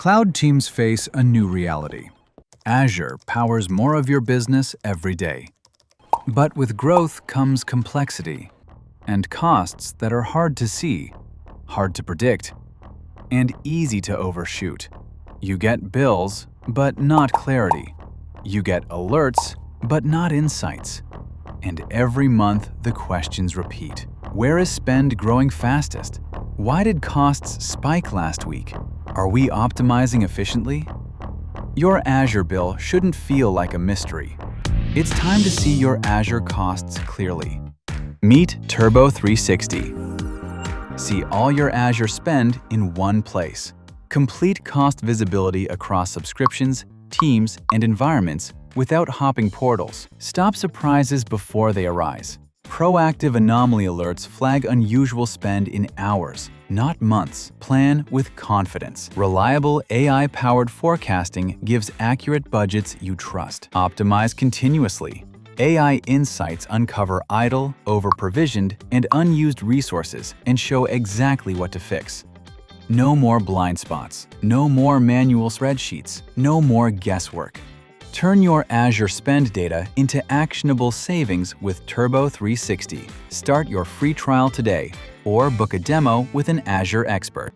Cloud teams face a new reality. Azure powers more of your business every day. But with growth comes complexity and costs that are hard to see, hard to predict, and easy to overshoot. You get bills, but not clarity. You get alerts, but not insights. And every month, the questions repeat. Where is spend growing fastest? Why did costs spike last week? Are we optimizing efficiently? Your Azure bill shouldn't feel like a mystery. It's time to see your Azure costs clearly. Meet Turbo 360. See all your Azure spend in one place. Complete cost visibility across subscriptions, teams, and environments without hopping portals. Stop surprises before they arise. Proactive anomaly alerts flag unusual spend in hours, not months. Plan with confidence. Reliable AI-powered forecasting gives accurate budgets you trust. Optimize continuously. AI insights uncover idle, overprovisioned, and unused resources and show exactly what to fix. No more blind spots. No more manual spreadsheets. No more guesswork. Turn your Azure spend data into actionable savings with Turbo 360. Start your free trial today or book a demo with an Azure expert.